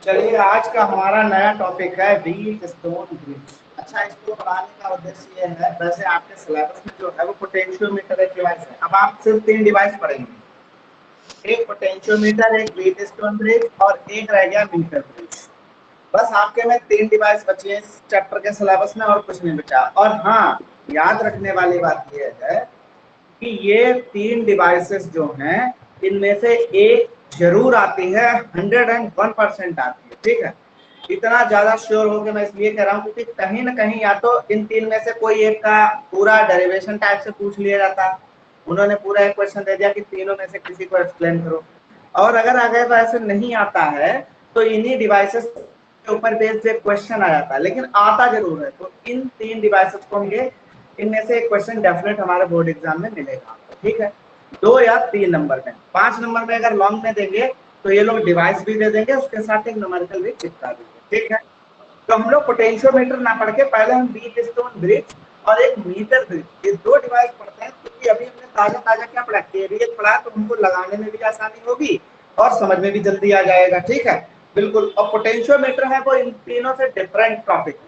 चलिए आज का हमारा नया टॉपिक है व्हीट स्टोन ब्रिज। अच्छा, इसको पढ़ाने का उद्देश्य ये है, वैसे आपके सिलेबस में जो है वो पोटेंशियोमीटर एक डिवाइस है। अब आप सिर्फ 3 डिवाइस पढ़ेंगे, एक पोटेंशियोमीटर, एक व्हीट स्टोन ब्रिज और एक रह गया मीटर ब्रिज। बस आपके में 3 डिवाइस बची है इस चैप्टर के सिलेबस में और कुछ नहीं बचा। और हाँ, याद रखने वाली बात यह है कि ये 3 डिवाइसेस जो हैं इनमें से एक जरूर आती है, 101% आती है। ठीक है, इतना ज्यादा श्योर होकर मैं इसलिए कह रहा हूँ क्योंकि कहीं ना कहीं या तो इन 3 में से कोई एक का पूरा डेरिवेशन टाइप से पूछ लिया जाता है। उन्होंने पूरा एक क्वेश्चन दे दिया कि तीनों में से किसी को एक्सप्लेन करो। और अगर ऐसे नहीं आता है तो इन्हीं डिवाइसेस के ऊपर बेस्ड एक क्वेश्चन आ जाता है, लेकिन आता जरूर है। तो इन 3 डिवाइसेस को होंगे, इनमें से एक क्वेश्चन डेफिनेट हमारे बोर्ड एग्जाम में मिलेगा। ठीक है, 2 या 3 नंबर में। 5 नंबर में अगर लॉन्ग में देंगे तो ये लोग डिवाइस भी दे देंगे, उसके साथ एक न्यूमेरिकल भी चिपका देंगे। ठीक है, तो हम लोग पोटेंशियोमीटर ना पढ़ के पहले हम व्हीट स्टोन ब्रिज और एक मीटर ब्रिज, ये 2 डिवाइस पढ़ते हैं। क्योंकि अभी हमने ताजा ताजा क्या पढ़ा, केवीएल पढ़ा, तो हमको लगाने में भी आसानी होगी और समझ में भी जल्दी आ जाएगा। ठीक है, बिल्कुल। और पोटेंशियोमीटर है वो इन तीनों से डिफरेंट टॉपिक है,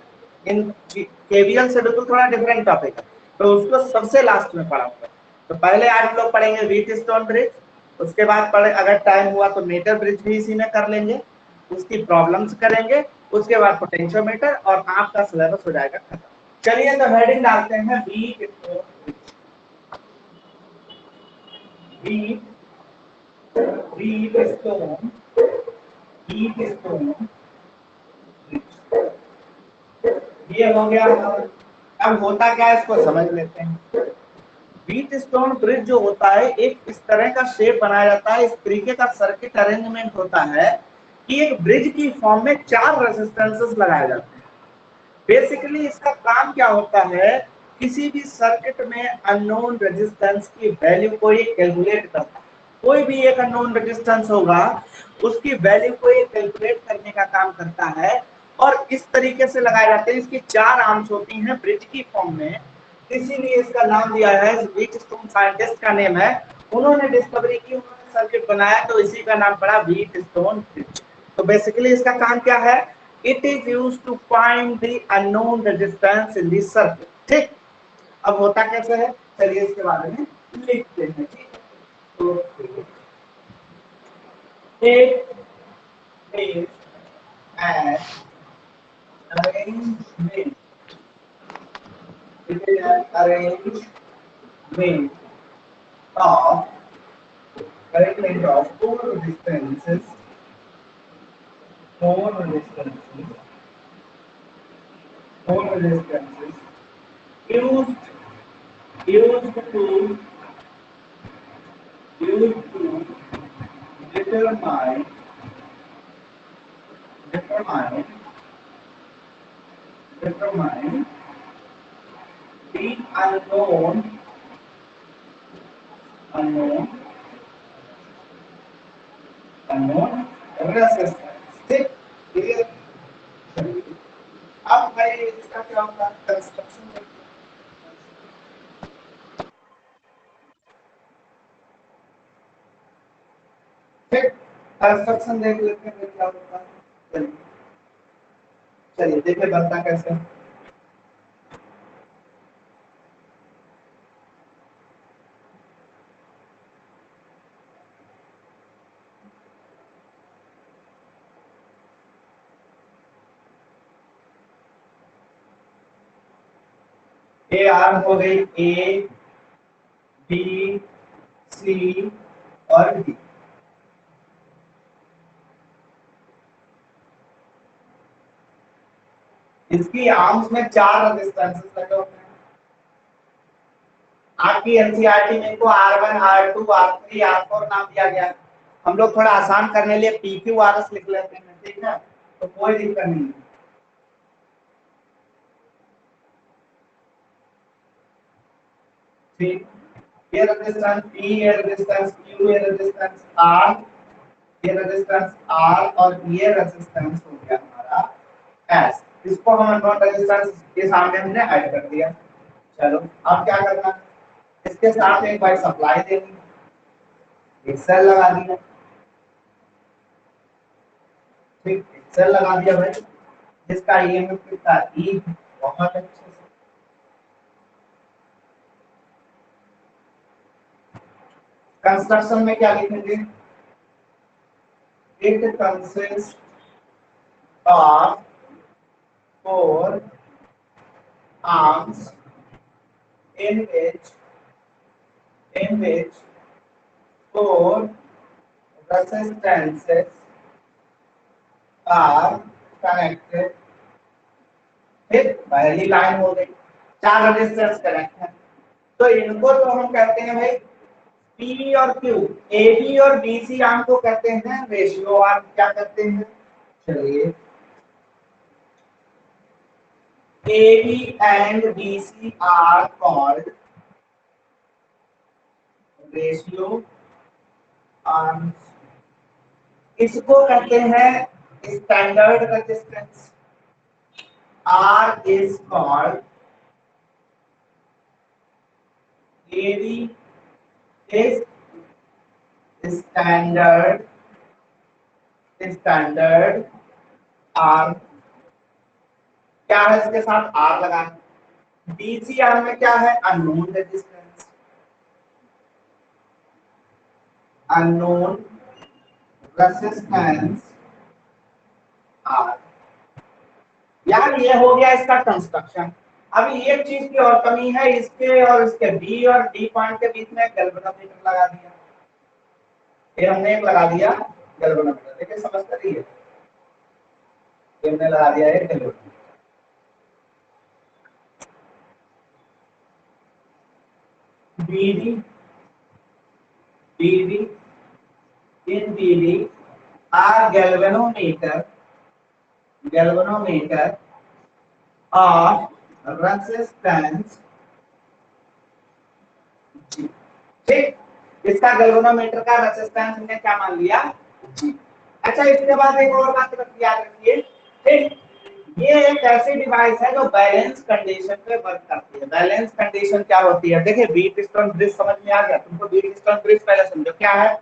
इन केवीएल से बिल्कुल थोड़ा डिफरेंट टॉपिक है, तो उसको सबसे लास्ट में पढ़ाऊंगा। तो पहले आज हम लोग पढ़ेंगे व्हीट स्टोन ब्रिज, उसके बाद पढ़े अगर टाइम हुआ तो मीटर ब्रिज भी इसी में कर लेंगे, उसकी प्रॉब्लम्स करेंगे, उसके बाद पोटेंशियोमीटर और आपका सिलेबस हो जाएगा खत्म। चलिए तो हेडिंग डालते हैं wheat stone bridge. Wheat stone wheat stone bridge, ये हो गया। अब होता क्या है इसको समझ लेते हैं। व्हीट स्टोन ब्रिज जो होता है, एक इस तरह का शेप बनाया जाता है, इस तरीके का सर्किट अरेंजमेंट होता है कि एक ब्रिज की फॉर्म में 4 रेजिस्टेंसेस लगाए जाते हैं। बेसिकली इसका काम क्या होता है, किसी भी सर्किट में अननोन रेजिस्टेंस की वैल्यू को ये कैलकुलेट करता है। कोई भी एक अननोन रेजिस्टेंस होगा, उसकी वैल्यू को ये कैलकुलेट करने का काम करता है। और इस तरीके से लगाए जाते हैं, इसकी 4 आर्म्स होती हैं ब्रिज की फॉर्म में, इसीलिए इसका नाम दिया है। व्हीट स्टोन साइंटिस्ट का नेम है, उन्होंने डिस्कवरी की, उन्होंने सर्किट बनाया, तो इसी का नाम पड़ा व्हीट स्टोन ब्रिज। तो बेसिकली इसका काम क्या है, it is use to find the unknown resistance in the circuit. ठीक, अब होता कैसे है, चलिए इसके बारे में लिखते हैं। ठीक, तो एक is an arrangement, it is an arrangement of four resistances, four resistances, four resistances used used to used to determine determine determine the unknown unknown resistance। ठीक, क्लियर। अब भाई इसका क्या होगा, कंस्ट्रक्शन। ठीक, कंस्ट्रक्शन देख लेते हैं क्या होता है। चलिए चलिए देखिए बनता कैसे। ये आर्म हो गई ए बी सी और डी। इसकी आर्म्स में 4 रेजिस्टेंसेस लगे होते हैं। आपकी एनसीईआरटी में इनको R1 R2 R3 R4 नाम दिया गया है। हम लोग थोड़ा आसान करने लिए PQRS लिख लेते हैं। ठीक है, तो कोई दिक्कत नहीं है। ठीक, ये रेजिस्टेंस P, ये रेजिस्टेंस Q, ये रेजिस्टेंस R, ये रेजिस्टेंस R और ये रेजिस्टेंस हो गया हमारा S। इसको हम अननोन रेजिस्टेंस के सामने हमने ऐड कर दिया। चलो अब क्या करना है, इसके साथ एक बार सप्लाई देनी है, एक सेल लगा दिया। ठीक, सेल लगा दिया भाई, जिसका ईएमएफ कितना ई, बहुत अच्छे से। कंस्ट्रक्शन में क्या लिखेंगे, it consist of 4 arms in which 4 resistances are connected। फिर पहली लाइन हो गई, 4 रेजिस्टेंस कनेक्ट है, तो इनको तो हम कहते हैं भाई पी और क्यू। ए बी और बी सी आर्म को कहते हैं रेशियो आर्म। क्या कहते हैं, चलिए, A B and B C are called ratio arms. इसको कहते हैं standard resistance. R is called AB is standard R। क्या है इसके साथ R लगाना। DC R में क्या है, unknown resistance, unknown resistance R। यार ये हो गया इसका कंस्ट्रक्शन। अभी एक चीज की और कमी है, इसके और इसके बी और डी पॉइंट के बीच में गैल्वेनोमीटर लगा दिया। ये हमने एक लगा दिया गैल्वेनोमीटर, देखिए समझ कर रही है, ये हमने लगा दिया है galvanometer. BD in BD are galvanometer of resistance G। ठीक, इसका गैल्वेनोमीटर का रेजिस्टेंस हमने क्या मान लिया, G। अच्छा, इसके बाद एक और बात याद रखिए, ठीक, ये एक ऐसी डिवाइस है जो बैलेंस कंडीशन पे वर्क करती है। बैलेंस कंडीशन क्या होती है, देखिए बीट स्टोन ब्रिज समझ में आ गया तुमको। बीट स्टोन ब्रिज पहले समझो क्या है।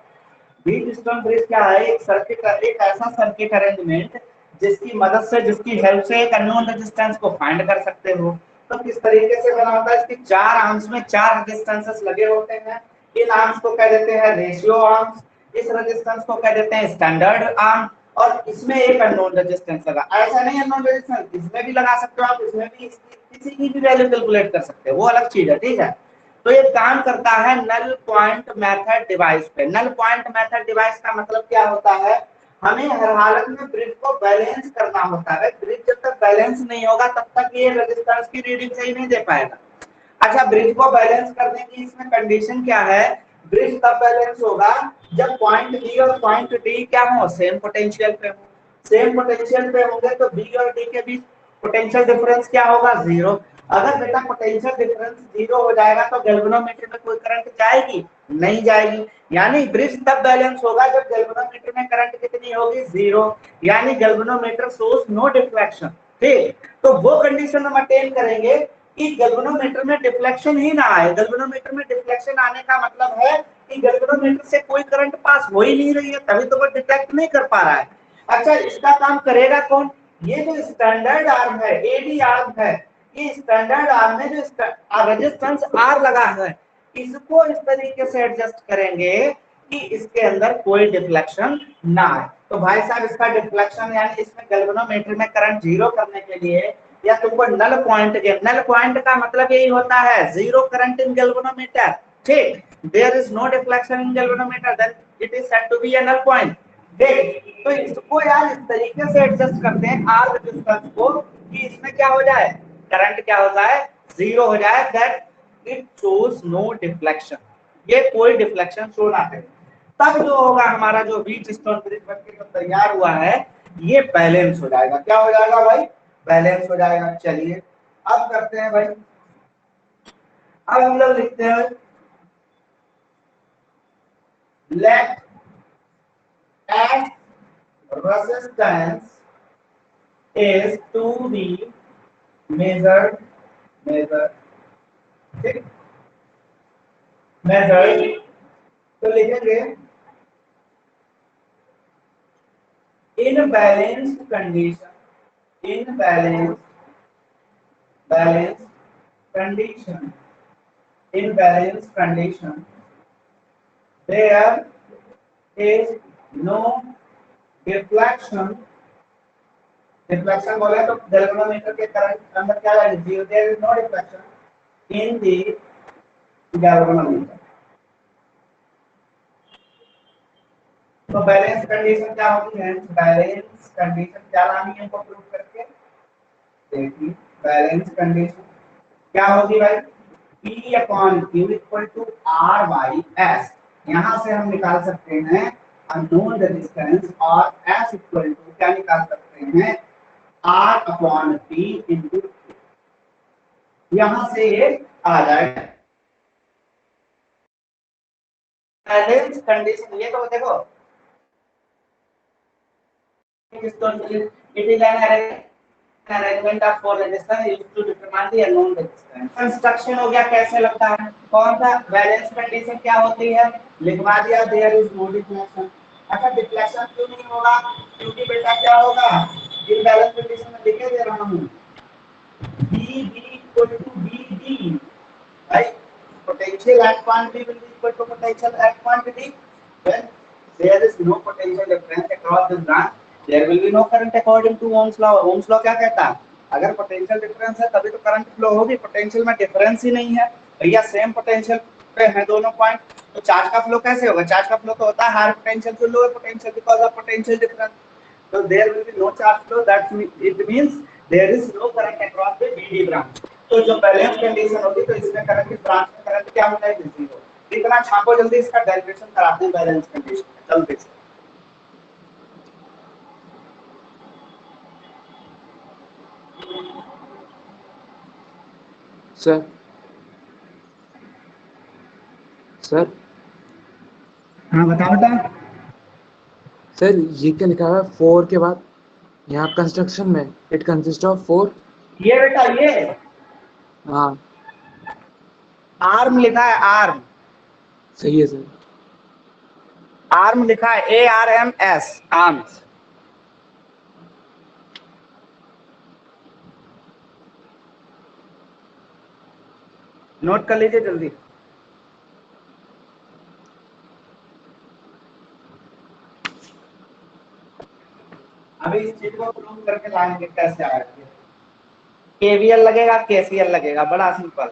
बीट स्टोन ब्रिज क्या है, एक सर्किट, एक ऐसा सर्किट अरेंजमेंट जिसकी मदद से, जिसकी हेल्प से एक अननोन रेजिस्टेंस को फाइंड कर सकते हो। तो किस तरीके से बना होता है, इसके 4 आर्म्स में 4 रेजिस्टेंसेस लगे होते हैं। इन आर्म्स को कह देते हैं रेशियो आर्म्स, इस रेजिस्टेंस को कह देते हैं स्टैंडर्ड आर्म, और इसमें एक अननोन रेजिस्टेंस लगा। ऐसा नहीं अननोन रेजिस्टेंस इसमें भी लगा सकते हो आप, इसमें भी किसी की भी वैल्यू कैलकुलेट कर सकते हो, वो अलग चीज है, ठीक है। तो ये काम करता है नल पॉइंट मेथड डिवाइस पे। नल पॉइंट मेथड डिवाइस का मतलब क्या होता है, हमें हर हालत में ब्रिज को बैलेंस करना होता है। ब्रिज जब तक बैलेंस नहीं होगा तब तक ये रेजिस्टेंस की रीडिंग सही नहीं दे पाएगा। अच्छा, ब्रिज को बैलेंस करने की इसमें कंडीशन क्या है, ब्रिज तब बैलेंस होगा जब पॉइंट बी और पॉइंट डी क्या हो, सेम पोटेंशियल पे हो। सेम पोटेंशियल पे होंगे तो बी और डी के बीच पोटेंशियल डिफरेंस क्या होगा, जीरो। अगर बेटा पोटेंशियल डिफरेंस जीरो हो जाएगा तो गैल्वेनोमीटर में कोई करंट जाएगी, नहीं जाएगी। यानी ब्रिज तब बैलेंस होगा जब गैल्वेनोमीटर में करंट कितनी होगी, जीरो। यानी गैल्वेनोमीटर शोस नो डिफ्लेक्शन। ठीक, तो वो कंडीशन हम अटेन करेंगे कि गैल्वेनोमीटर में डिफ्लेक्शन ही ना आए। गैल्वेनोमीटर में डिफ्लेक्शन आने का मतलब है कि गैल्वेनोमीटर से कोई करंट पास हो ही नहीं रही है, तभी तो वो डिटेक्ट नहीं कर पा रहा है। अच्छा, इसका काम करेगा कौन, ये जो स्टैंडर्ड आर्म है, एडी आर्म है, ये स्टैंडर्ड आर्म में जो रेजिस्टेंस आर लगा है, इसको इस तरीके से एडजस्ट करेंगे कि इसके अंदर कोई डिफ्लेक्शन ना आए। तो भाई साहब, इसका डिफ्लेक्शन यानी इसमें गैल्वेनोमीटर में करंट जीरो करने के लिए या तुमको नल पॉइंट के, नल पॉइंट का मतलब यही होता है जीरो करंट इन गैल्वेनोमीटर। ठीक, there is no deflection in galvanometer, then it is said to be a null point. देख, तो इसको यार इस तरीके से एडजस्ट करते हैं आर रेजिस्टेंस को कि इसमें क्या हो जाए, करंट क्या होता है, जीरो हो जाए, that it shows no deflection, ये कोई डिफ्लेक्शन शो ना करे। तब जो होगा हमारा जो बीट स्टोन ब्रिज बनके जो तैयार हुआ है, ये बैलेंस हो जाएगा। क्या हो जाएगा भाई, बैलेंस हो जाएगा। चलिए अब करते हैं भाई, अब हम लोग लिखते हैं let x resistance is to be measured, ठीक, measured। तो लिखेंगे In balanced condition, in balanced condition, in balanced condition, there is no deflection. Deflection बोले तो गैल्वेनोमीटर के करंट अंदर क्या लगेगी, zero, there is no deflection in the galvanometer. तो बैलेंस कंडीशन क्या होती है, बैलेंस कंडीशन क्या लानी है हमको प्रूव करके, देखिए बैलेंस कंडीशन क्या होगी भाई, P upon Q equal to R by S। यहाँ से हम निकाल सकते हैं अननोन रेजिस्टेंस और S इक्वल टू क्या निकाल सकते हैं, R अपॉन P इंटू, यहाँ से ये आ जाएगा बैलेंस कंडीशन। ये तो देखो it is an arrangement of four resistors used to determine the unknown resistance। Construction हो गया, कैसे लगता है, कौन सा बैलेंस कंडीशन क्या होती है, लिखवा दिया देयर इज नो डिफ्लेक्शन। अच्छा डिफ्लेक्शन क्यों नहीं होगा, क्योंकि बेटा क्या होगा, इन बैलेंस कंडीशन में लिखे दे रहा हूं V B equal to VD, right? Potential at point B will be equal to potential at point D. When there is no potential difference across this branch, there will be no current according to Ohm's law। Ohm's law क्या कहता है, अगर potential difference है तभी तो current flow होगी, potential में difference ही नहीं है भैया, सेम पोटेंशियल पे है दोनों पॉइंट, तो चार्ज का फ्लो कैसे होगा, चार्ज का फ्लो तो होता है higher potential to lower potential because of potential difference. So there will be no charge flow, that it means there is no current across the BD branch। तो जो balance condition होगी तो इसमें current, इस branch में current क्या होता है, जीरो। इतना छापो जल्दी, इसका डेरिवेशन कराते हैं बैलेंस कंडीशन जल्दी से। सर सर हाँ बताओ बेटा। सर ये क्या लिखा हुआ है 4 के बाद यहाँ कंस्ट्रक्शन में, इट कंसिस्ट ऑफ 4। ये बेटा ये हाँ आर्म लिखा है, आर्म, सही है सर। आर्म लिखा है ARMS, आर्म्स। नोट कर लीजिए जल्दी। अभी इस चीज को प्रूव करके लाएंगे कैसे आएगा, KVL लगेगा, KCL लगेगा, बड़ा सिंपल।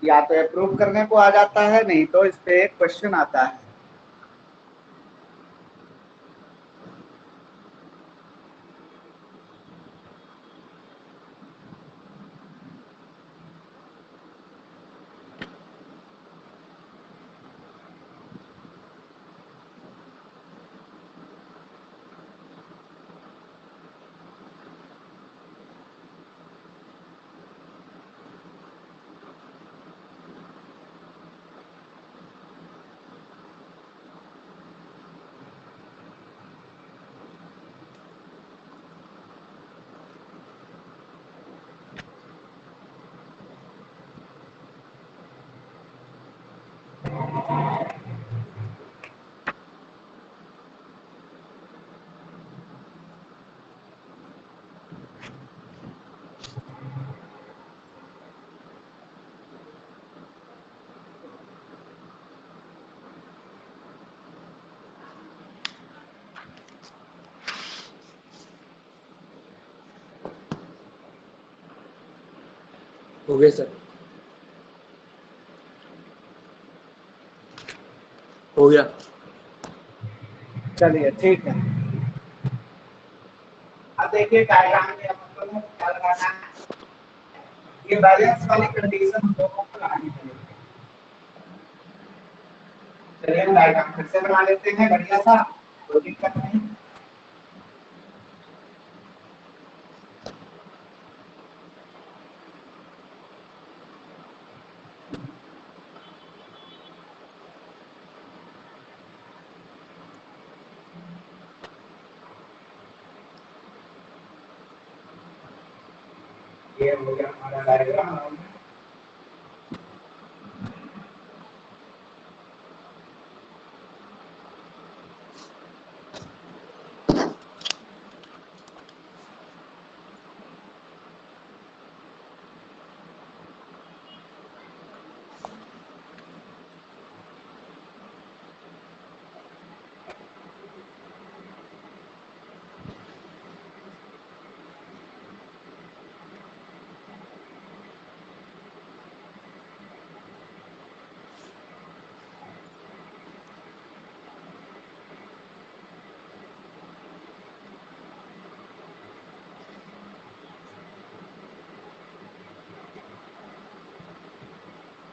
या तो अप्रूव करने को आ जाता है, नहीं तो इस पे एक क्वेश्चन आता है। हो गया सर, हो गया। चलिए ठीक है। अब देखिए डायग्राम में अपन को क्या लगाना है, ये बैलेंस वाली कंडीशन दोनों को लगानी पड़ेगी। चलिए हम डायग्राम फिर से बना लेते हैं बढ़िया सा, कोई दिक्कत नहीं। ये हो गया हमारा डायग्राम।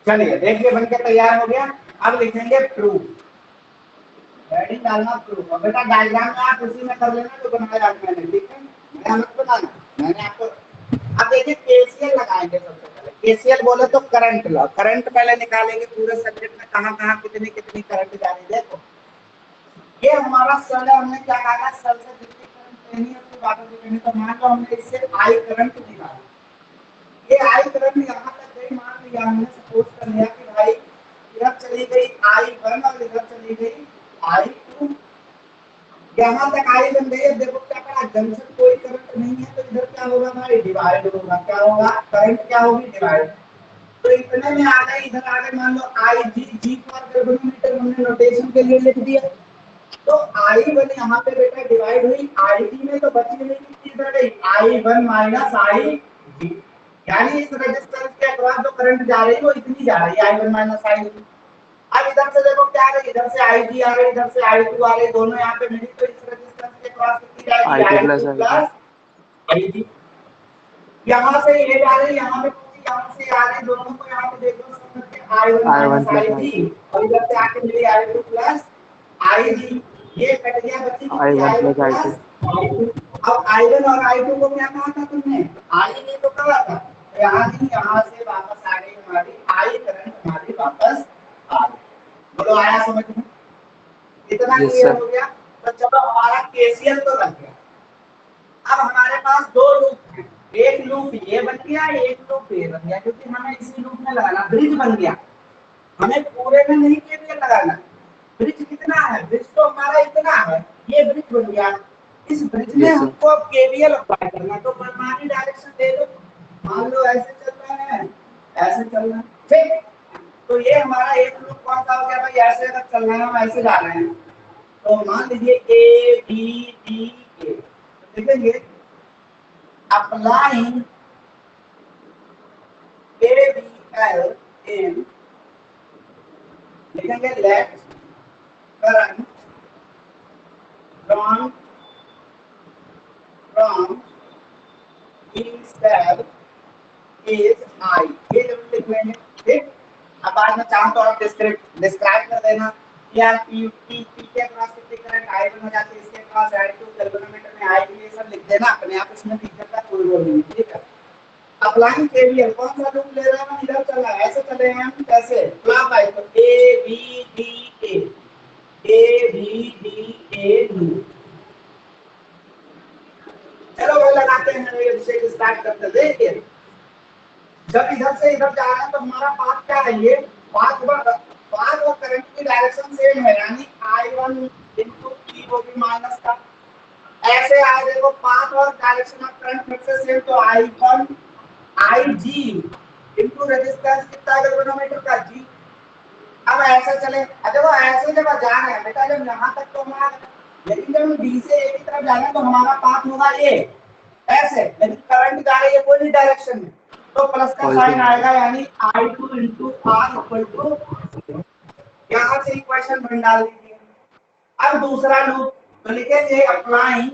चलिए देखिए बन के तैयार हो गया। अब लिखेंगे प्रूफ। हेडिंग डालना प्रूफ। और बेटा डायग्राम में आप उसी में कर लेना जो बनाया आज मैंने, ठीक है, मैं मत बनाना, मैंने आपको। अब देखिए केसीएल लगाएंगे सबसे पहले। केसीएल बोले तो करंट लॉ, करंट पहले निकालेंगे पूरे सब्जेक्ट में कहां कहां कितनी कितनी करंट जा रही है। देखो ये हमारा सेल है, हमने क्या कहा था, सेल से जितनी करंट लेनी है उसकी बातों की करनी। तो मान लो हमने इससे आई करंट निकाली, ये आई करंट यहाँ तक गई, मान लिया हमने, सपोज कर लिया कि भाई इधर चली गई I1 और इधर चली गई I2, यहाँ तक आई बन गई है। देखो क्या कहा, जंक्शन कोई करंट नहीं है तो इधर क्या होगा भाई, डिवाइड होगा। क्या होगा, करंट क्या होगी, डिवाइड। तो इतने में आ गए, इधर आ गए, मान लो आई जी, जी फॉर गैल्वेनोमीटर हमने नोटेशन के लिए लिख दिया। तो I1 यहाँ पे बेटा डिवाइड हुई I2 में, तो बची हुई कितनी इधर गई, I1 माइनस IG, यानी इस रेजिस्टेंस के अक्रॉस जो करंट जा रही है वो इतनी जा रही है, I1 माइनस IG। अब इधर से देखो क्या आ रही है, इधर से IG आ रही है, इधर से I2 आ रही है, दोनों यहाँ पे मिली, तो इस रेजिस्टेंस के अक्रॉस कितनी जाएगी, I2 I2 प्लस IG। यहाँ से ये जा रही है, यहाँ पे पूरी, यहाँ से आ रही है, दोनों को यहाँ पे देखो सब मिलके I1 माइनस IG, और इधर से आके मिली I2 प्लस IG। ये कट गया, बची कितनी, I1 I1 plus I2। Plus I2। अब I1 और I2 को क्या कहा था तुमने, आई नहीं तो कहा था, यहाँ से वापस आ गई हमारी आई करंट, हमारी वापस आ गई। बोलो आया समझ में, इतना यस क्लियर सर। हो गया। तो चलो हमारा केसीएल तो लग गया। अब हमारे पास दो लूप हैं, एक लूप ये बन गया, एक लूप ये बन गया, क्योंकि हमें इसी लूप में लगाना, ब्रिज बन गया। हमें पूरे में नहीं केवीएल लगाना। ब्रिज कितना है, ब्रिज तो हमारा इतना है, ये ब्रिज बन गया। इस ब्रिज में यस सर। हमको अब केवीएल अप्लाई करना, तो मनमानी डायरेक्शन दे दो। मान लो ऐसे चल रहा है, ऐसे चल रहा है, ठीक। तो ये हमारा एक लूप कौन सा हो गया भाई, ऐसे अगर चल रहे हैं, हम ऐसे जा रहे हैं, तो मान लीजिए ए बी डी ए, देखेंगे applying KVL in, लिखेंगे let current drawn from each cell is I, ये जरूर लिख लेंगे, ठीक। अब बाद में चाहो तो आप डिस्क्राइब कर देना, या पी के क्रॉस कितनी करंट I1 हो जाती है, इसके क्रॉस I2, गैल्वेनोमीटर में I, ये सब लिख देना अपने आप, इसमें टीचर का कोई रोल नहीं, ठीक है। अप्लाइंग केवीएल कौन सा लूप ले रहा है, इधर चल रहा है, ऐसे चले हैं हम, कैसे क्लॉक वाइज, तो A B D A loop. चलो वो लगाते हैं, ये विषय स्टार्ट करते हैं। देखिए जब इधर से इधर जा रहा है तो हमारा पाथ क्या है, ये पाथ और करंट की डायरेक्शन सेम है, यानी I1 इनटू P होगी माइनस का, ऐसे आ देखो पाथ और डायरेक्शन ऑफ करंट फिर से सेम, तो I1 IG इनटू रेजिस्टेंस कितना है गैल्वेनोमीटर का G। अब ऐसे चले, देखो ऐसे जब जा रहे हैं बेटा, जब यहाँ तक तो हमारा, लेकिन जब हम B से A की तरफ जाएंगे तो हमारा पाथ होगा ये ऐसे, लेकिन करंट जा रही है कोई भी डायरेक्शन में, तो प्लस का साइन आएगा, यानी I2 into R equal to 0। यहाँ से इक्वेशन बन डाल दीजिए। अब दूसरा लूप तो लिखेंगे अप्लाइंग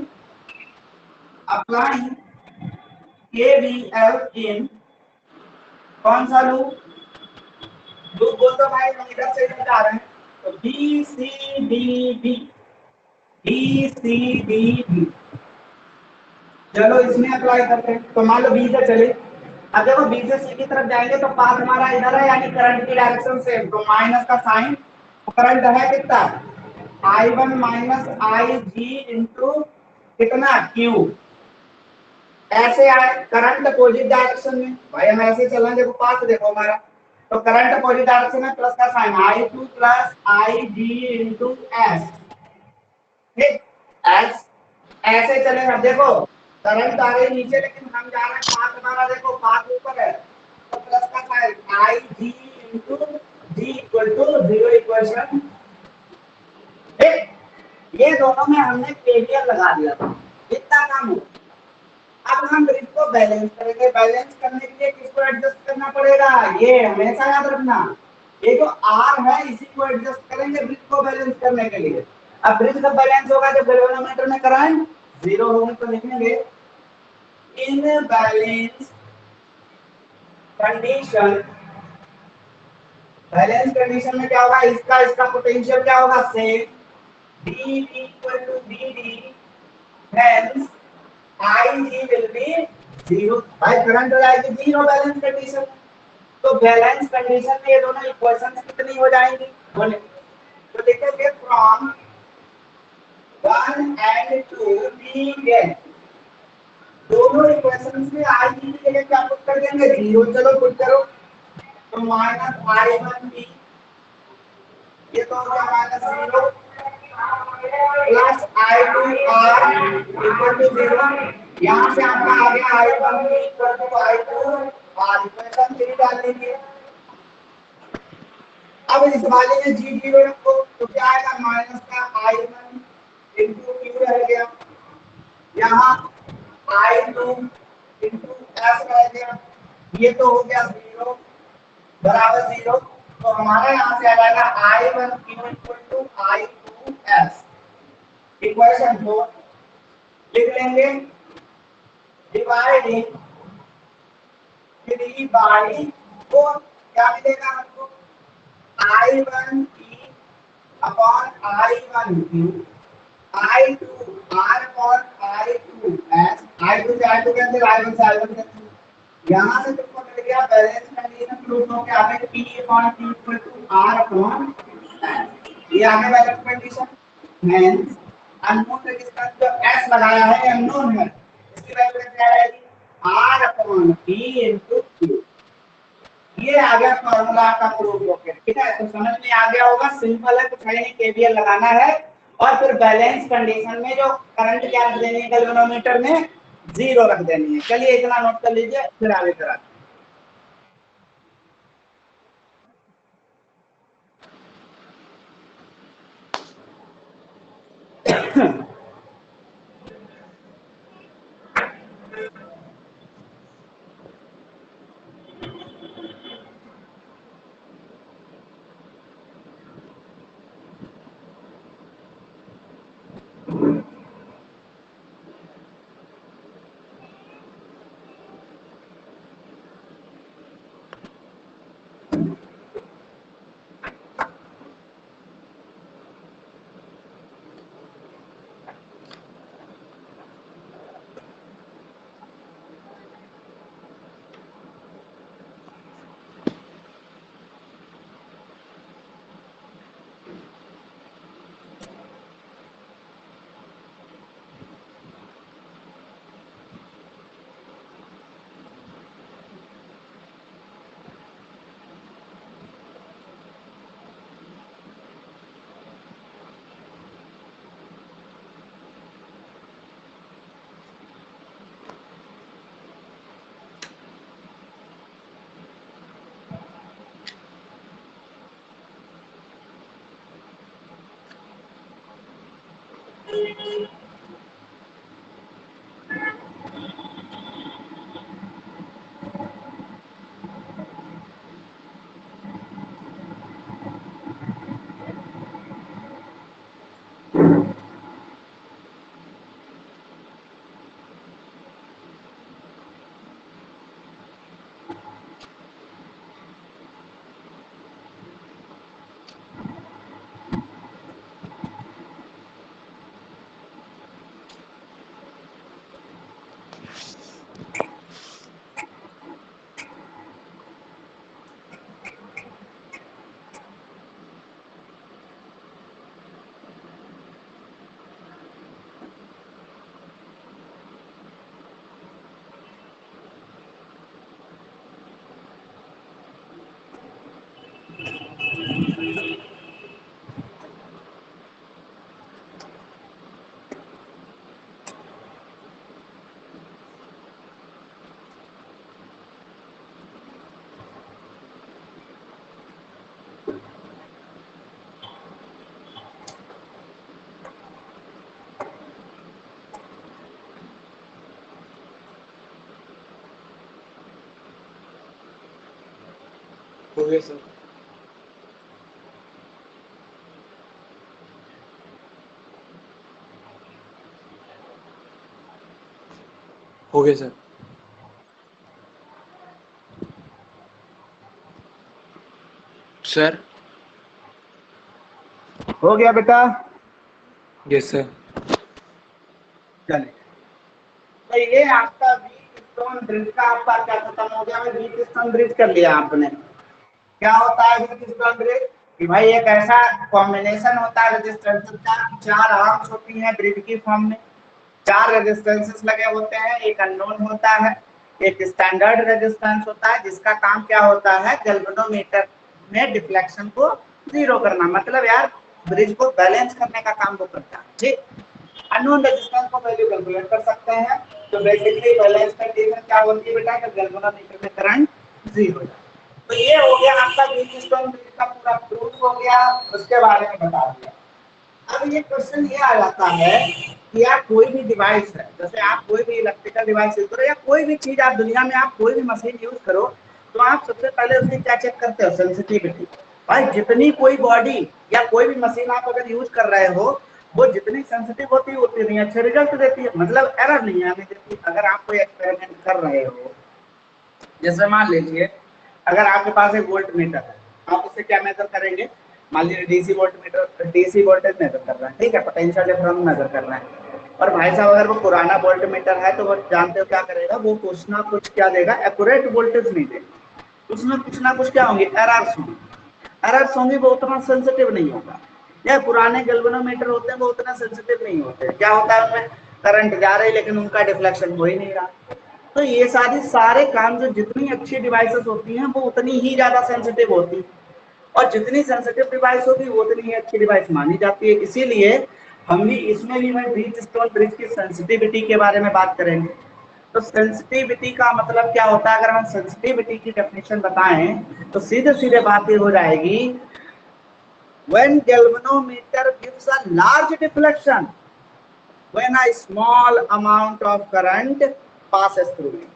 KVL इन, कौन सा लूप, लूप बोल दो भाई, हम इधर से इधर जा रहे हैं, तो बी सी डी बी। चलो इसमें अप्लाई करते हैं, तो मान लो बी से चले, अब देखो बी से सी की तरफ जाएंगे तो पाथ हमारा इधर है, यानी करंट की डायरेक्शन सेम, तो माइनस का साइन, करंट है कितना, I1 माइनस IG इंटू कितना Q, ऐसे आए करंट अपोजिट डायरेक्शन में, भाई हम ऐसे चल रहे हैं, देखो पाथ देखो हमारा, तो करंट अपोजिट डायरेक्शन में प्लस का sign I2 plus IG into S, ठीक, एस ऐसे चलेगा, देखो करंट आ गई नीचे लेकिन हम जा रहे हैं पाथ, हमारा देखो पाथ ऊपर है, तो प्लस का sign IG into G equal to 0 equation, ठीक, ये दोनों में हमने केवीएल लगा दिया था, इतना काम हो। अब हम ब्रिज को बैलेंस करेंगे, बैलेंस करने के लिए किसको एडजस्ट करना पड़ेगा, ये हमेशा याद रखना, ये जो आर है इसी को एडजस्ट करेंगे ब्रिज को बैलेंस करने के लिए। अब ब्रिज का बैलेंस होगा जब गैल्वेनोमीटर में करंट जीरो होगा, तो लिखेंगे in balance condition, balance condition में क्या होगा, इसका इसका पोटेंशियल क्या होगा, same, D equal to BD, hence IG will be zero, भाई करंट हो जाएगी जीरो बैलेंस कंडीशन में, तो बैलेंस कंडीशन में ये दोनों इक्वेशंस कितनी हो जाएंगी, बोले तो लिखेंगे फ्रॉम 1 एंड 2 वी गेट, दोनों इक्वेशंस में आई के लिए क्या पुट कर देंगे, जीरो, चलो पुट करो, तो माइनस I1 b, ये तो हो गया minus zero, plus I2 r equal to zero, यहाँ से आपका आ गया I1 b equal to I2 r, equation 3 डाल दीजिए। अब इस वाले में जी जीरो रखो तो क्या आएगा, माइनस का I1 इंटू क्यू रह गया, यहाँ I2 इंटू एस रह गया, ये तो हो गया जीरो बराबर जीरो, तो हमारा यहाँ से आ जाएगा I1 q equal to I2 S, equation 4 लिख लेंगे, डिवाइडिंग 3 बाई 4, क्या मिलेगा हमको, I1 P upon I1 Q, I2 R upon I2 S, I2 से I2 कैंसिल, I1 से I1 कैंसिल, यहाँ से तुमको मिल गया बैलेंस कंडीशन प्रूफ हो गया, हमें P upon Q equal to R upon S, ये आ गया balance condition. Hence unknown resistance जो S लगाया है अननोन है, इसकी वैल्यू क्या आएगी, R upon P into Q, ये आ गया फॉर्मूला का प्रूफ होके, ठीक है, तो समझ में आ गया होगा, सिंपल है, कुछ है नहीं, केवीएल लगाना है और फिर बैलेंस कंडीशन में जो करंट क्या रख देनी है गैल्वेनोमीटर में, जीरो रख देनी है। चलिए इतना नोट कर लीजिए, फिर आगे करा। हो गया सर। हो गया सर। सर। हो गया बेटा? Yes sir. चलिए, तो ये आपका व्हीट स्टोन ब्रिज का आपका क्या खत्म हो गया? व्हीट स्टोन ब्रिज कर लिया आपने। क्या होता है व्हीट स्टोन ब्रिज? कि भाई एक ऐसा कॉम्बिनेशन होता है रेजिस्टेंसेस का, चार आर्म्स होती हैं ब्रिज की फॉर्म में, चार रेजिस्टेंसेस लगे होते हैं, एक अननोन होता है, एक स्टैंडर्ड रेजिस्टेंस होता है जिसका काम क्या होता है, गैल्वेनोमीटर में डिफ्लेक्शन को जीरो करना। मतलब यार ब्रिज को बैलेंस करने का काम वो करता है। ठीक, अननोन रेजिस्टेंस को वैल्यू कैलकुलेट कर सकते हैं। तो बेसिकली बैलेंस कंडीशन क्या होती है बेटा, कि गैल्वेनोमीटर में करंट जीरो है। तो ये हो गया आपका व्हीट स्टोन ब्रिज का पूरा प्रूफ हो गया, उसके बारे में बता दिया। अब ये क्वेश्चन ये आ जाता है कि यार कोई भी डिवाइस है, जैसे आप कोई भी इलेक्ट्रिकल डिवाइस यूज करो या कोई भी चीज आप दुनिया में आप कोई भी मशीन यूज करो, तो आप सबसे पहले उसकी क्या चेक करते हो? सेंसिटिविटी। भाई जितनी कोई बॉडी या कोई भी मशीन आप अगर यूज कर रहे हो, वो जितनी सेंसिटिव होती है उतनी अच्छे रिजल्ट देती है, मतलब एरर नहीं आने देती। अगर आप कोई एक्सपेरिमेंट कर रहे हो, जैसे मान लीजिए अगर आपके पास एक वोल्ट मीटर है, आप उससे क्या मेजर करेंगे? मान लीजिए DC volt meter, DC voltage measure कर रहा है, ठीक है, पोटेंशियल डिफरेंस मेजर कर रहा है। और भाई साहब अगर वो पुराना वोल्ट मीटर है तो वो जानते हो क्या करेगा, वो कुछ ना कुछ क्या देगा, एक्यूरेट वोल्टेज नहीं देगा, उसमें कुछ ना कुछ क्या होंगे, एरर्स होंगे। एरर्स होंगे, वो उतना सेंसिटिव नहीं होगा। या पुराने गैल्वेनोमीटर होते हैं वो उतना सेंसिटिव नहीं होते, क्या होता है उनमें करंट जा रही है लेकिन उनका डिफ्लेक्शन हो ही नहीं रहा। तो ये सारे काम, जो जितनी अच्छी डिवाइसेस होती हैं वो उतनी ही ज्यादा सेंसिटिव होती है, और जितनी सेंसिटिव डिवाइस होगी वो उतनी ही अच्छी डिवाइस मानी जाती है। इसीलिए हम भी इसमें भी मैं व्हीट स्टोन ब्रिज की सेंसिटिविटी के बारे में बात करेंगे। तो सेंसिटिविटी का मतलब क्या होता है? अगर हम सेंसिटिविटी की डेफिनेशन बताएं तो सीधे सीधे बात ये हो जाएगी, when galvanometer gives a large deflection when a small amount of current passes through it।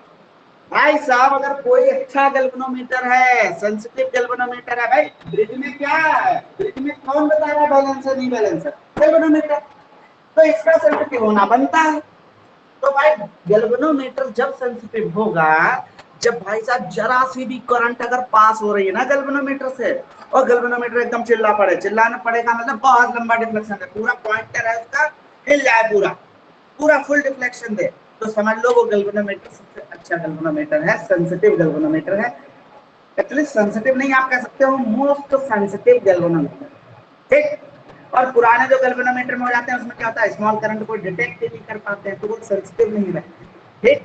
भाई साहब अगर कोई अच्छा गैल्वेनोमीटर है, सेंसिटिव गैल्वेनोमीटर है, भाई ब्रिज में क्या है, ब्रिज में कौन बता रहा है बैलेंस है नहीं बैलेंस है? गैल्वेनोमीटर। तो इसका सेंसिटिव होना बनता है। तो भाई गैल्वेनोमीटर जब सेंसिटिव होगा, जब भाई साहब जरा सी भी करंट अगर पास हो रही है ना गैल्वेनोमीटर से, और गैल्वेनोमीटर एकदम चिल्ला पड़े, चिल्लाना पड़ेगा मतलब बहुत लंबा डिफ्लेक्शन है, पूरा पॉइंटर है उसका हिल जाए, पूरा पूरा फुल डिफ्लेक्शन दे, तो समझ लो वो गैल्वेनोमीटर सबसे अच्छा गैल्वेनोमीटर है, सेंसिटिव गैल्वेनोमीटर है। एटलीस्ट सेंसिटिव नहीं आप कह सकते हो, मोस्ट सेंसिटिव गैल्वेनोमीटर। ठीक। और पुराने जो गैल्वेनोमीटर में हो जाते हैं उसमें क्या होता है, स्मॉल करंट को डिटेक्ट ही नहीं कर पाते हैं, तो वो सेंसिटिव नहीं रहते। ठीक।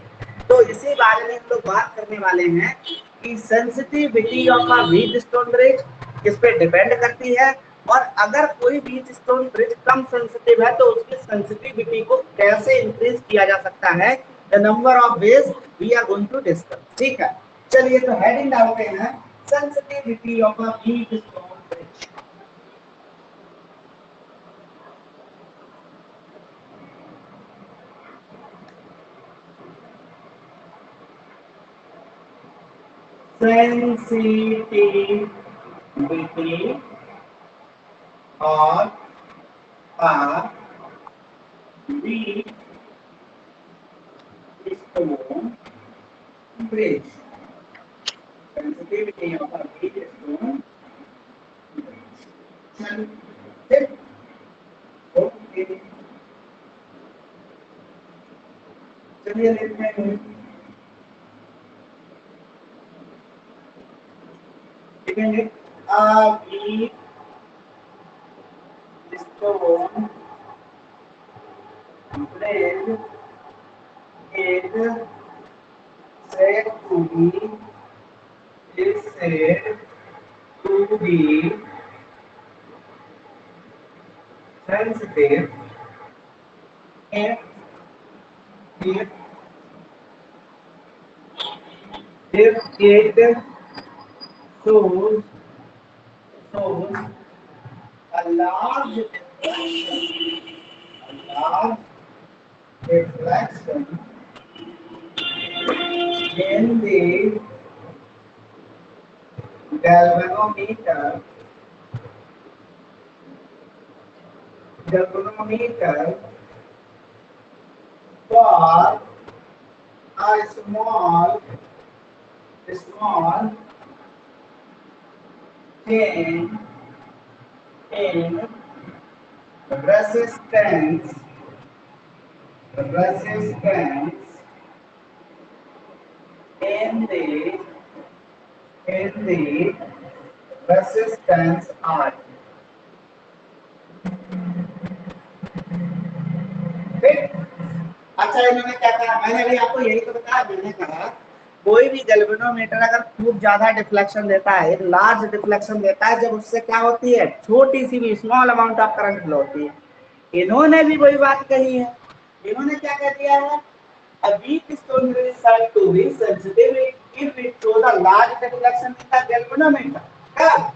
तो इसी बारे में हम लोग बात करने वाले हैं कि sensitivity of a Wheatstone bridge किस पे डिपेंड करती है, और अगर कोई व्हीट स्टोन ब्रिज कम सेंसिटिव है तो उसकी सेंसिटिविटी को कैसे इंक्रीज किया जा सकता है, the number of ways we are going to discuss. ठीक है, चलिए तो हेडिंग डालते हैं, sensitivity of a Wheatstone bridge. sensitivity of a wheat stone bridge. Sensitivity of a wheat stone bridge. Okay. चलिए देखते हैं, लिखेंगे a wheat stone bridge is said to be sensitive if it shows shows a large reflection in the galvanometer for a small change in resistance in the resistance R. ठीक। अच्छा इन्होंने क्या कहा, मैंने भी आपको यही तो बताया, मैंने कहा कोई भी गैल्वेनोमीटर अगर खूब ज्यादा डिफ्लेक्शन देता है, एक लार्ज डिफ्लेक्शन देता है, जब उससे क्या होती है, छोटी सी भी small amount of current flow होती है। इन्होंने भी वही बात कही है, इन्होंने क्या कह दिया है, a weak stone is said to be sensitive if it shows a large deflection in the galvanometer. कब?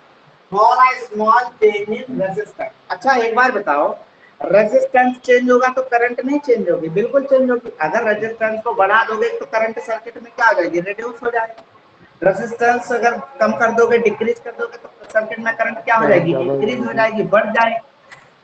For a small change in resistance. अच्छा एक बार बताओ, रेजिस्टेंस चेंज होगा तो करंट नहीं चेंज होगी? बिल्कुल चेंज होगी। अगर रेजिस्टेंस को बढ़ा दोगे तो करंट सर्किट में क्या हो जाएगी, रिड्यूस हो जाएगी। रेजिस्टेंस अगर कम कर दोगे, डिक्रीज कर दोगे तो सर्किट में करंट क्या हो जाएगी, इंक्रीज हो जाएगी, बढ़ जाएगी।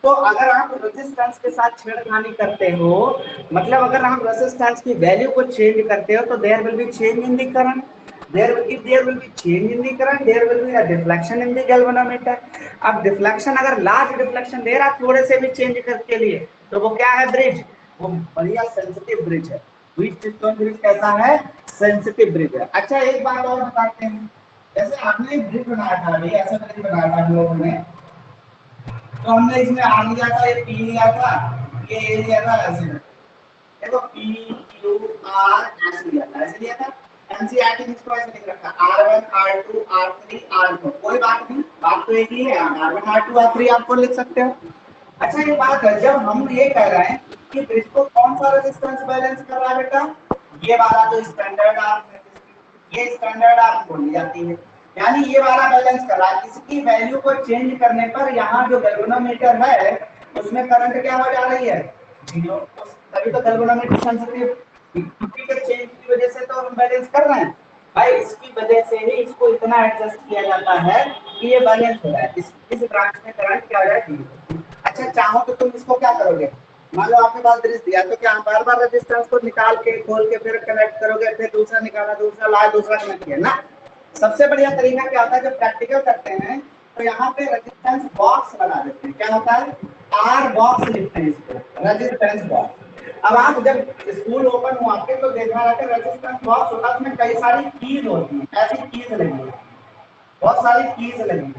तो अगर आप रेजिस्टेंस के साथ छेड़खानी करते हो, मतलब अगर आप रेजिस्टेंस की वैल्यू को चेंज करते हो, तो there will be change in the current, if there will be change in the current, there will be a deflection in the galvanometer. अब डिफ्लेक्शन अगर लार्ज डिफ्लेक्शन दे रहा थोड़े से भी चेंज करके लिए, तो वो क्या है, ब्रिज, वो बढ़िया सेंसिटिव ब्रिज है। व्हीट स्टोन ब्रिज कैसा है, सेंसिटिव ब्रिज है। अच्छा एक बात और बताते हैं, जैसे आपने ब्रिज बनाया था, अभी ऐसा ब्रिज बनाया था हम लोगों ने, तो हमने इसमें आर लिया था, ये पी लिया था, ये ए लिया था, ऐसे देखो पी क्यू आर ऐसे लिया था, ऐसे लिया था। एनसीईआरटी ने इसको ऐसे लिख रखा, R1 R2 R3 R4, कोई बात नहीं, बात तो एक ही है, R1 R2 R3 R4 लिख सकते हो। अच्छा ये बात है, जब हम ये कह रहे हैं कि ब्रिज को कौन सा रेजिस्टेंस बैलेंस कर रहा है बेटा, ये वाला जो स्टैंडर्ड आर्म, ये स्टैंडर्ड आर्म बोली जाती है, यानी ये वाला बैलेंस कर रहा है। इसकी वैल्यू को चेंज करने पर यहाँ जो गैल्वेनोमीटर है उसमें करंट क्या हो जा रही है, जीरो। तभी तो गैल्वेनोमीटर सेंसिटिव, के चेंज की वजह से तो हम बैलेंस कर रहे हैं भाई, इसकी वजह से ही इसको इतना एडजस्ट किया जाता है कि ये बैलेंस हो रहा है। इस ब्रांच में करंट क्या हो जाए। अच्छा चाहो तो तुम इसको क्या करोगे, मान लो आपके पास ब्रिज दिया, तो क्या बार बार रेजिस्टेंस को निकाल के खोल के फिर कनेक्ट करोगे, फिर दूसरा निकाला, दूसरा लाया, दूसरा कनेक्ट किया ना। सबसे बढ़िया तरीका क्या होता है, जब प्रैक्टिकल करते हैं तो यहाँ पे रेजिस्टेंस बॉक्स लगा देते हैं, क्या होता है, आर बॉक्स लिखते हैं इसको, रेजिस्टेंस बॉक्स। अब आप जब स्कूल ओपन हुआ आपके तो देखा जाता है रेजिस्टेंस बॉक्स होता है, उसमें कई सारी कीज होती हैं, ऐसी कीज लगी है, बहुत सारी कीज लगी है,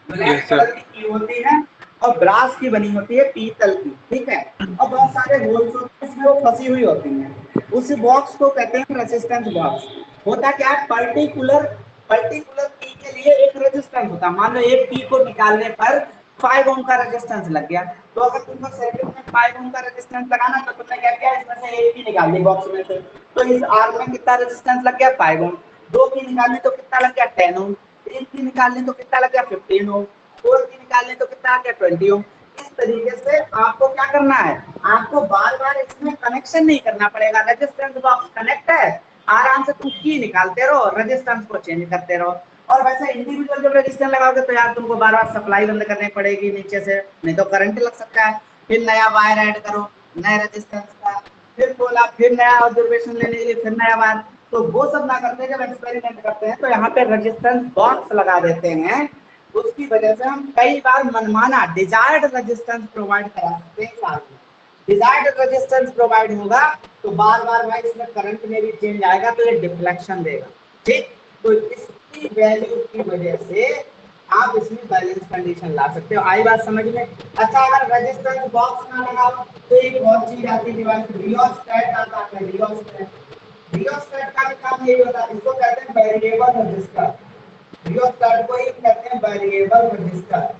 ब्लैक कलर की की होती है और ब्रास की बनी होती है, पीतल की, ठीक है, और बहुत सारे होल्स होते हैं उसमें वो फंसी हुई होती हैं, उस बॉक्स को कहते हैं रेजिस्टेंस बॉक्स। होता क्या है, पर्टिकुलर की के लिए एक रेजिस्टेंस होता है। मान लो एक की को निकालने पर 5 ओम का रेजिस्टेंस लग गया, तो अगर तुमको सर्किट में 5 ओम का रेजिस्टेंस लगाना तो तुमने क्या किया, इसमें से एक की निकाल दी बॉक्स में से, तो इस आर में कितना रेजिस्टेंस लग गया, 5 ओम। दो की निकालनी तो कितना लग गया, 10 ओम। तीन की निकालनी तो कितना लग गया, 15 ओम। फोर की निकालनी तो कितना आ गया, 20 ओम। इस तरीके से आपको क्या करना है, आपको बार बार इसमें कनेक्शन नहीं करना पड़ेगा, रेजिस्टेंस बॉक्स कनेक्ट है, आराम से तुम की निकालते रहो, रेजिस्टेंस को चेंज करते रहो। और वैसे इंडिविजुअल जब रेजिस्टेंस लगाओगे तो यार तुमको बार बार सप्लाई बंद करनी पड़ेगी नीचे से, नहीं तो करंट लग सकता है, फिर नया वायर ऐड करो नए रेजिस्टेंस का, फिर बोला फिर नया ऑब्जर्वेशन लेने के लिए फिर नया वायर, तो वो सब ना करते जब एक्सपेरिमेंट करते हैं तो यहाँ पे रेजिस्टेंस बॉक्स लगा देते हैं। उसकी वजह से हम कई बार मनमाना डिजायर्ड रेजिस्टेंस प्रोवाइड करा सकते हैं। डिजायर्ड रेजिस्टेंस प्रोवाइड होगा तो बार बार भाई इसमें करंट में भी चेंज आएगा, तो ये डिफ्लेक्शन देगा, ठीक। तो इसकी वैल्यू की वजह से आप इसमें बैलेंस कंडीशन ला सकते हो। आई बात समझ में। अच्छा अगर रेजिस्टेंस बॉक्स ना लगाओ तो एक और चीज आती है डिवाइस, रियोस्टेट आता है, रियोस्टेट। रियोस्टेट का काम यही होता है, इसको कहते हैं वेरिएबल रजिस्टर, रियोस्टेट को ही कहते हैं वेरिएबल रजिस्टर।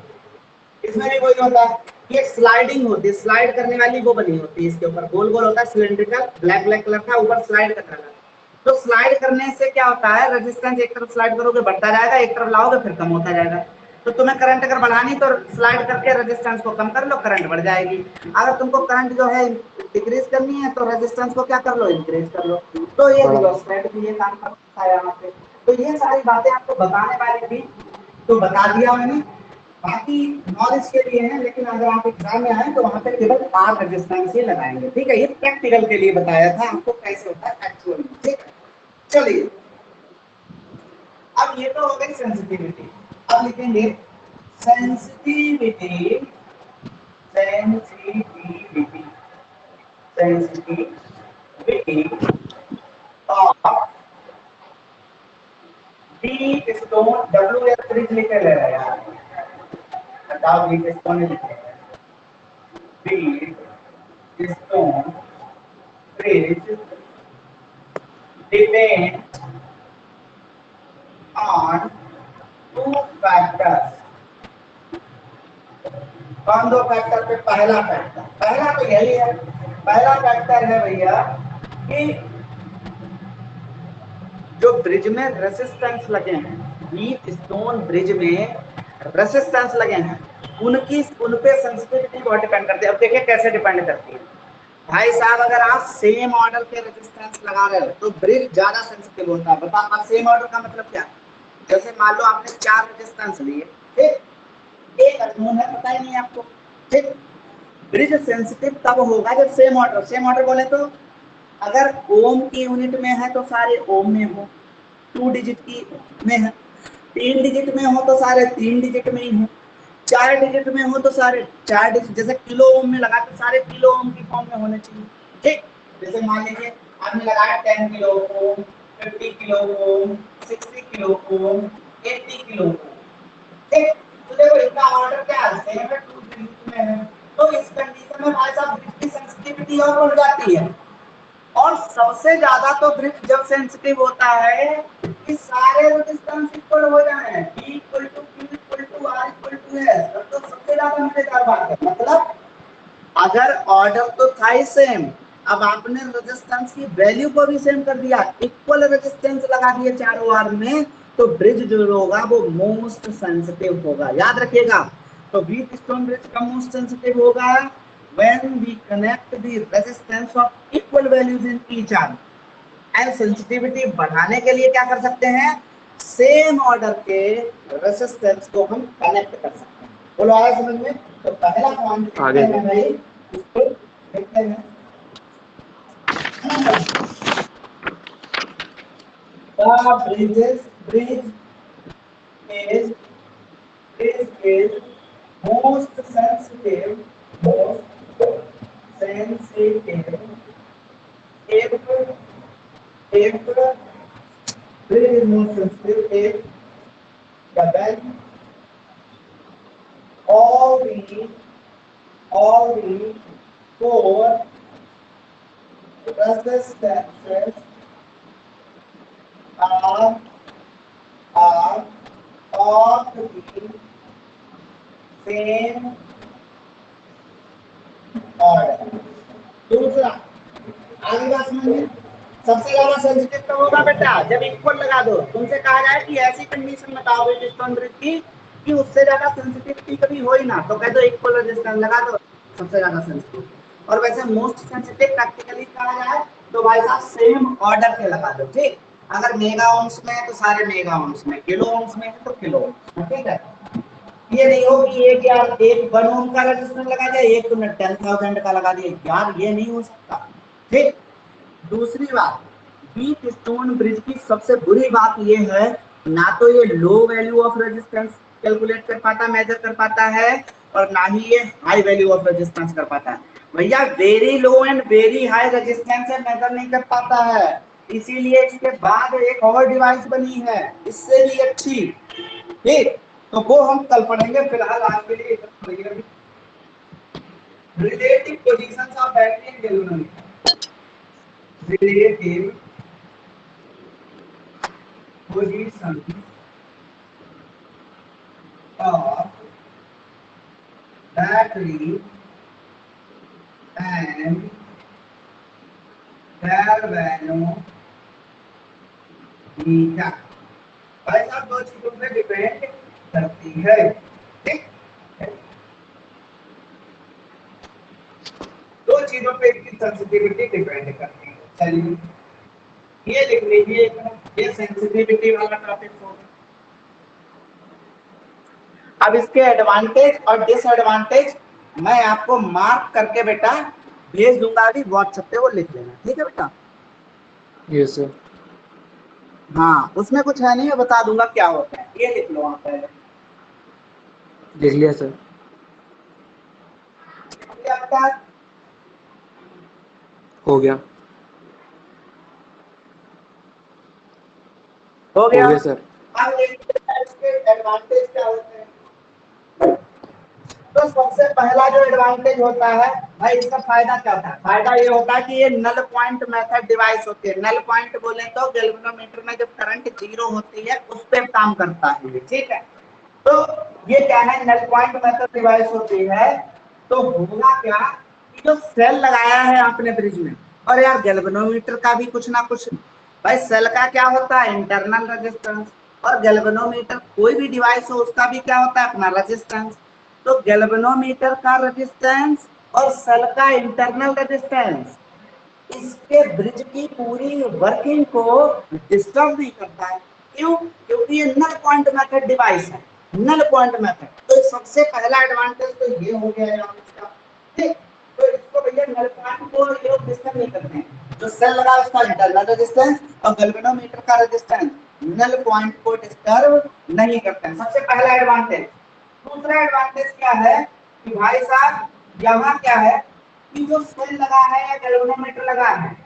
इसमें भी वही होता है, ये स्लाइडिंग होती है, स्लाइड करने वाली वो बनी होती है, इसके ऊपर गोल गोल होता है, सिलिंड्रिकल, ब्लैक ब्लैक कलर का, ऊपर स्लाइड करना है। तो स्लाइड करने से क्या होता है, रेजिस्टेंस एक तरफ स्लाइड करोगे बढ़ता जाएगा, एक तरफ लाओगे फिर कम होता जाएगा। तो तुम्हें करंट अगर बढ़ानी तो स्लाइड करके रेजिस्टेंस को कम कर लो, करंट बढ़ जाएगी। अगर तुमको करंट जो है डिक्रीज करनी है तो रेजिस्टेंस को क्या कर लो, इंक्रीज कर लो। तो ये रिवर्समेंट भी ये काम करता है यहाँ पे। तो ये सारी बातें आपको बताने वाली थी, तो बता दिया मैंने, बाकी नॉलेज के लिए है, लेकिन अगर आप एग्जाम में आए तो वहां पे केवल आर रेजिस्टेंस ही लगाएंगे, ठीक है। ये प्रैक्टिकल के लिए बताया था आपको कैसे होता है एक्चुअल में, ठीक है। चलिए, अब ये तो हो गई सेंसिटिविटी। अब लिखेंगे sensitivity, sensitivity, sensitivity of Wheatstone. W या ब्रिज लिखे ले रहे हैं यार, बताओ बीट स्टोन लिखे, Wheatstone bridge depend on two factors। कौन दो फैक्टर पे? पहला फैक्टर, पहला तो यही है, पहला फैक्टर है भैया कि जो ब्रिज में रेसिस्टेंस लगे हैं, बीट स्टोन ब्रिज में रेसिस्टेंस लगे हैं, उनकी उन पे सेंसिटिविटी बहुत डिपेंड करती है। अब देखिए कैसे डिपेंड करती है भाई साहब। अगर आप सेम ऑर्डर के रेजिस्टेंस लगा रहे हो तो ब्रिज ज्यादा सेंसिटिव होता है। बता, आप सेम ऑर्डर का मतलब क्या? जैसे मान लो आपने 4 रेजिस्टेंस लिए, ठीक, एक अननोन है, पता ही नहीं आपको, ठीक। ब्रिज सेंसिटिव तब होगा जब सेम ऑर्डर, सेम ऑर्डर बोले तो अगर ओम की यूनिट में है तो सारे ओम में हो, 2 डिजिट की में है, 3 डिजिट में हो तो सारे 3 डिजिट में ही हो, 4 डिजिट में हो तो सारे 4 डिजिट, जैसे किलो ओम में लगा तो सारे किलो ओम की फॉर्म में होने चाहिए, ठीक। जैसे मान लीजिए आपने लगाया 10 kilo ohm, 50 kilo ohm, 60 kilo ohm, 80 kilo ohm, ठीक। तो देखो इनका ऑर्डर क्या है, सेम है, 2 डिजिट में है। तो इस कंडीशन में भाई साहब ब्रिज की सेंसिटिविटी और बढ़ जाती है। और सबसे ज्यादा तो ब्रिज जब सेंसिटिव होता है कि सारे रेजिस्टेंस इक्वल हो जाए, P equal to Q equal to R equal to S, तो सबसे ज्यादा मजेदार बात है। मतलब अगर ऑर्डर तो था ही सेम, अब आपने रेजिस्टेंस की वैल्यू को भी सेम कर दिया, इक्वल रेजिस्टेंस लगा दिए चारों आर में, तो ब्रिज जो होगा वो मोस्ट सेंसिटिव होगा, याद रखिएगा। तो व्हीट स्टोन ब्रिज का मोस्ट सेंसिटिव होगा when we connect the resistance of equal values in each arm। And sensitivity बढ़ाने के लिए क्या कर सकते हैं, सेम ऑर्डर के रेजिस्टेंस को हम कनेक्ट कर सकते हैं। बोलो आया समझ में? तो पहला पॉइंट आगे है भाई, इसको देखते हैं। Bridge is most sensitive, most sensitive if bridge is most sensitive if the value all the 4 resistances are of the same order। दूसरा, आगे बात समझिए, सबसे ज्यादा सेंसिटिव कब होगा बेटा, जब इक्वल लगा दो। तुमसे कहा जाए कि ऐसी कंडीशन बताओ ब्रिज स्टोन ब्रिज की कि उससे ज्यादा सेंसिटिविटी कभी हो ही ना, तो कह दो इक्वल रेजिस्टेंस लगा दो, सबसे ज्यादा सेंसिटिव। और वैसे मोस्ट सेंसिटिव प्रैक्टिकली कहा जाए तो भाई साहब सेम ऑर्डर के लगा दो, ठीक। अगर मेगा ओम्स में है तो सारे मेगा ओम्स में, किलो ओम्स में है तो किलो ओम्स में, ठीक है। ये नहीं हो कि एक यार एक 1 ओम का रेजिस्टेंस लगा दिया, एक तुमने 10,000 का लगा दिया, यार ये नहीं हो सकता, ठीक। दूसरी बात, बीट स्टोन ब्रिज की सबसे बुरी बात ये है, ना तो ये low value of resistance calculate कर पाता, मेजर कर पाता है, और ना ही ये हाई वैल्यू ऑफ रेजिस्टेंस कर पाता है। भैया very low and very high resistance से मेजर नहीं कर पाता है, इसीलिए इसके बाद एक और डिवाइस बनी है इससे भी अच्छी, ठीक। तो वो हम कल पढ़ेंगे, फिलहाल आज के लिए relative positions of battery and galvanometer. Relative position of battery and galvanometer। भाई साहब दो चीजों पे डिपेंड करती है। ठीक, दो चीजों पे इसकी सेंसिटिविटी डिपेंड करती है। चलिए ये लिख लीजिए, ये सेंसिटिविटी वाला टॉपिक होगा। अब इसके एडवांटेज और डिसएडवांटेज मैं आपको मार्क करके बेटा भेज दूंगा, अभी व्हाट्सएप पे, वो लिख लेना, ठीक है बेटा। Yes sir. हाँ उसमें कुछ है नहीं, मैं बता दूंगा क्या होता है, ये लिख लो आप पहले। लिख लिया सर। ये आपका हो गया। हो हो गया। गया सर। अब देखते हैं इसके एडवांटेज क्या होते हैं। तो सबसे पहला जो एडवांटेज होता है भाई, इसका फायदा क्या होता है? फायदा ये होता है कि ये नल पॉइंट मेथड डिवाइस होती है। नल पॉइंट बोले तो गैल्वेनोमीटर में जब करंट जीरो होती है उस पर काम करता है ये, ठीक है। तो ये क्या है, नल पॉइंट मेथड डिवाइस होती है। तो होगा क्या कि जो सेल लगाया है आपने ब्रिज में, और यार गैल्वेनोमीटर का भी कुछ ना कुछ, भाई सेल का क्या होता है, इंटरनल रेजिस्टेंस, और गैल्वेनोमीटर कोई भी डिवाइस हो उसका भी क्या होता है, अपना रेजिस्टेंस। तो गैल्वेनोमीटर का रेजिस्टेंस और सेल का इंटरनल रेजिस्टेंस इसके ब्रिज की पूरी वर्किंग को डिस्टर्ब नहीं करता है। क्यों? क्योंकि ये नल पॉइंट मेथड डिवाइस है, नल पॉइंट मेथड। तो सबसे पहला एडवांटेज तो ये हो गया है इसका, ठीक। तो इसको भैया नल पॉइंट को ये डिस्टर्ब नहीं करते हैं। जो सेल लगा उसका इंटरनल रेजिस्टेंस और गैल्वेनोमीटर का रेजिस्टेंस नल पॉइंट को डिस्टर्ब नहीं करते हैं, सबसे पहला एडवांटेज। दूसरा एडवांटेज क्या है कि भाई साहब यहाँ क्या है कि जो सेल लगा है या गैल्वेनोमीटर लगा है,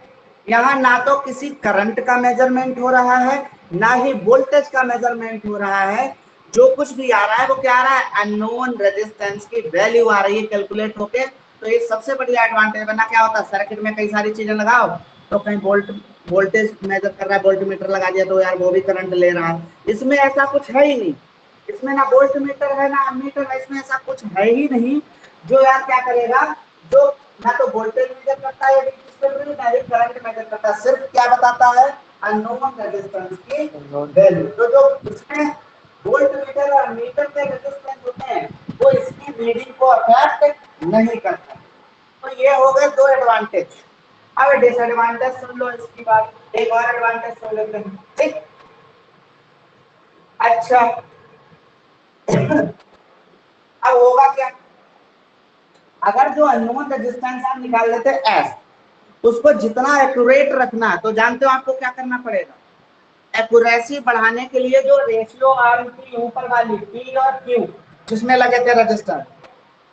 यहाँ ना तो किसी करंट का मेजरमेंट हो रहा है, ना ही वोल्टेज का मेजरमेंट हो रहा है। जो कुछ भी आ रहा है वो क्या आ रहा है, अननोन रेजिस्टेंस की वैल्यू आ रही है कैलकुलेट होके। तो ये सबसे बढ़िया एडवांटेज। वरना क्या होता है, सर्किट में कई सारी चीजें लगाओ तो कहीं वोल्टेज मेजर कर रहा है, वोल्टमीटर लगा दिया तो यार वो भी करंट ले रहा है। इसमें ऐसा कुछ है ही नहीं, इसमें ना वोल्ट मीटर है ना अमीटर है, इसमें ऐसा कुछ है ही नहीं जो यार क्या करेगा, जो ना तो वोल्टेज मेजर करता है ना ही करंट मेजर करता है, सिर्फ क्या बताता है, अननोन रेजिस्टेंस की वैल्यू। तो जो इसमें वोल्ट मीटर और मीटर के रेजिस्टेंस होते हैं वो इसकी रीडिंग को अफेक्ट नहीं करता। तो ये हो गए दो एडवांटेज। अब डिसएडवांटेज सुन लो इसकी बात, एक और एडवांटेज सुन लेते हैं, ठीक। अच्छा अब होगा क्या, अगर जो अननोन रेजिस्टेंस आप निकाल लेते हैं एस, उसको जितना एक्यूरेट रखना है तो जानते हो आपको क्या करना पड़ेगा। एक्यूरेसी बढ़ाने के लिए जो रेशियो आर्म की ऊपर वाली पी और क्यू जिसमें लगे थे रजिस्टर,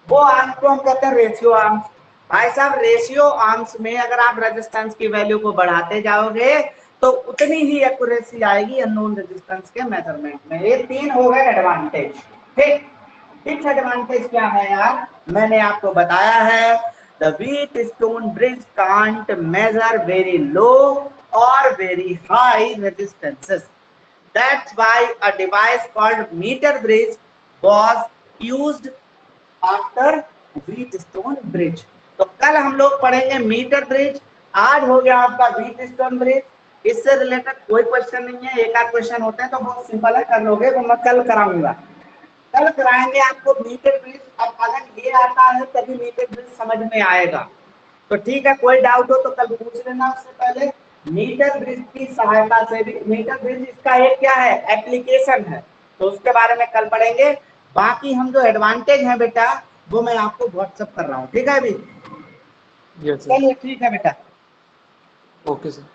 वो आर्म को हम कहते हैं रेशियो आर्म्स। भाई साहब रेशियो आर्म्स में अगर आप रेजिस्टेंस की वैल्यू को बढ़ाते जाओगे तो उतनी ही एक्यूरेसी आएगी अननोन रेजिस्टेंस के मेजरमेंट में। ये तीन हो गए एडवांटेज, ठीक। डिसएडवांटेज क्या है यार, मैंने आपको बताया है, the Wheatstone bridge can't measure very low और very high resistances, that's why a device called meter bridge was used after Wheatstone bridge. तो कल हम लोग पढ़ेंगे मीटर ब्रिज, आज हो गया आपका व्हीटस्टोन ब्रिज। इससे रिलेटेड कोई क्वेश्चन नहीं है, एक आध क्वेश्चन होते हैं तो बहुत सिंपल है, कर लोगे, तो मैं कल कराऊंगा, कल कराएंगे आपको मीटर ब्रिज। अब अगर ये आता है तभी मीटर ब्रिज समझ में आएगा। तो ठीक है, कोई डाउट हो तो कल पूछ लेना। उससे पहले मीटर ब्रिज की सहायता से भी, मीटर ब्रिज इसका एक क्या है, एप्लीकेशन है, तो उसके बारे में कल पढ़ेंगे। बाकी हम जो एडवांटेज है बेटा वो मैं आपको व्हाट्सएप कर रहा हूँ, ठीक है अभी। Yes sir. चलिए ठीक है बेटा। Okay sir.